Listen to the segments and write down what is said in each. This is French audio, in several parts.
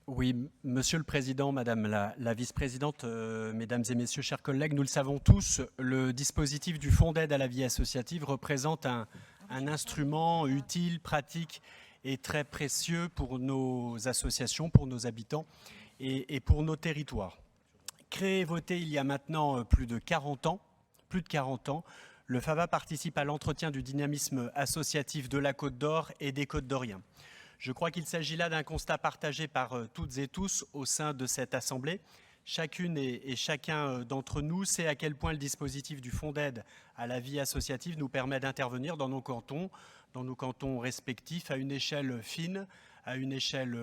Oui, Monsieur le Président, Madame la Vice-Présidente, Mesdames et Messieurs, chers collègues, nous le savons tous, le dispositif du Fonds d'aide à la vie associative représente un instrument utile, pratique et très précieux pour nos associations, pour nos habitants et pour nos territoires. Créé et voté il y a maintenant plus de 40 ans, le FAVA participe à l'entretien du dynamisme associatif de la Côte d'Or et des Côtes d'Oriens. Je crois qu'il s'agit là d'un constat partagé par toutes et tous au sein de cette Assemblée. Chacune et chacun d'entre nous sait à quel point le dispositif du Fonds d'aide à la vie associative nous permet d'intervenir dans nos cantons respectifs, à une échelle fine, à une échelle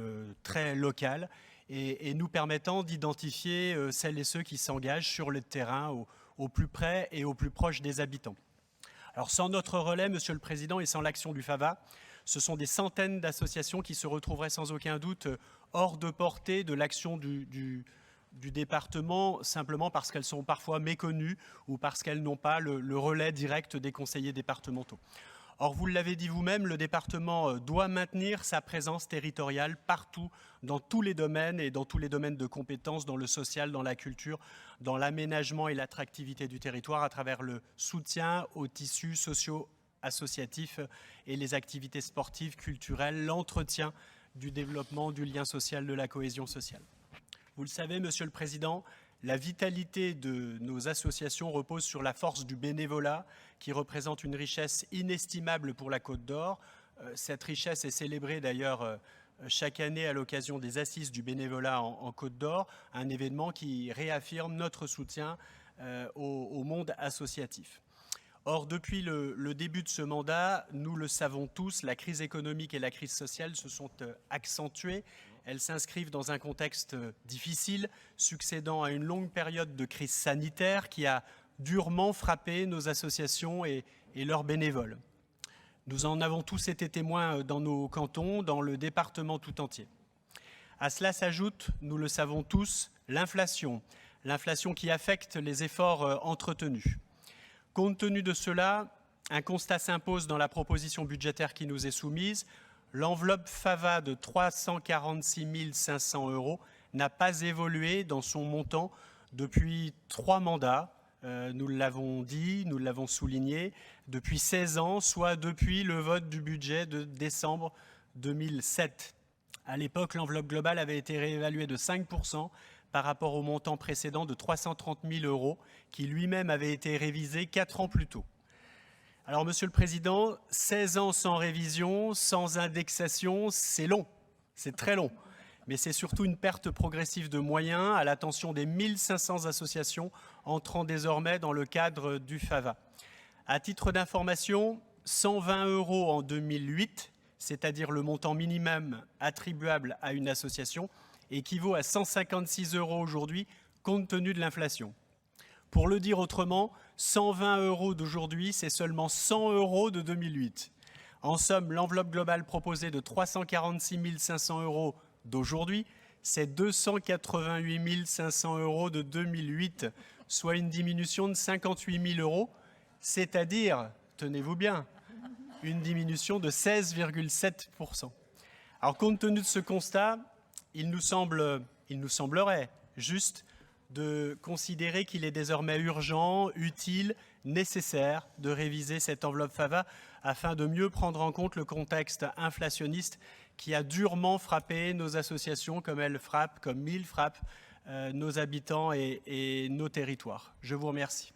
très locale, et nous permettant d'identifier celles et ceux qui s'engagent sur le terrain au plus près et au plus proche des habitants. Alors sans notre relais, Monsieur le Président, et sans l'action du FAVA, ce sont des centaines d'associations qui se retrouveraient sans aucun doute hors de portée de l'action du département, simplement parce qu'elles sont parfois méconnues ou parce qu'elles n'ont pas le relais direct des conseillers départementaux. Or, vous l'avez dit vous-même, le département doit maintenir sa présence territoriale partout, dans tous les domaines et dans tous les domaines de compétences, dans le social, dans la culture, dans l'aménagement et l'attractivité du territoire, à travers le soutien aux tissus sociaux associatifs et les activités sportives, culturelles, l'entretien du développement, du lien social, de la cohésion sociale. Vous le savez, Monsieur le Président, la vitalité de nos associations repose sur la force du bénévolat qui représente une richesse inestimable pour la Côte d'Or. Cette richesse est célébrée d'ailleurs chaque année à l'occasion des Assises du bénévolat en Côte d'Or, un événement qui réaffirme notre soutien au monde associatif. Or, depuis le début de ce mandat, nous le savons tous, la crise économique et la crise sociale se sont accentuées. Elles s'inscrivent dans un contexte difficile, succédant à une longue période de crise sanitaire qui a durement frappé nos associations et leurs bénévoles. Nous en avons tous été témoins dans nos cantons, dans le département tout entier. À cela s'ajoute, nous le savons tous, l'inflation qui affecte les efforts entretenus. Compte tenu de cela, un constat s'impose dans la proposition budgétaire qui nous est soumise. L'enveloppe FAVA de 346 500 € n'a pas évolué dans son montant depuis 3 mandats. Nous l'avons dit, nous l'avons souligné, depuis 16 ans, soit depuis le vote du budget de décembre 2007. À l'époque, l'enveloppe globale avait été réévaluée de 5% par rapport au montant précédent de 330 000 €, qui lui-même avait été révisé 4 ans plus tôt. Alors, Monsieur le Président, 16 ans sans révision, sans indexation, c'est long, c'est très long. Mais c'est surtout une perte progressive de moyens à l'attention des 1500 associations entrant désormais dans le cadre du FAVA. À titre d'information, 120 € en 2008, c'est-à-dire le montant minimum attribuable à une association, équivaut à 156 € aujourd'hui, compte tenu de l'inflation. Pour le dire autrement, 120 € d'aujourd'hui, c'est seulement 100 € de 2008. En somme, l'enveloppe globale proposée de 346 500 € d'aujourd'hui, c'est 288 500 € de 2008, soit une diminution de 58 000 €, c'est-à-dire, tenez-vous bien, une diminution de 16,7%. Alors, compte tenu de ce constat, il nous semblerait juste de considérer qu'il est désormais urgent, utile, nécessaire de réviser cette enveloppe FAVA afin de mieux prendre en compte le contexte inflationniste qui a durement frappé nos associations comme il frappe nos habitants et nos territoires. Je vous remercie.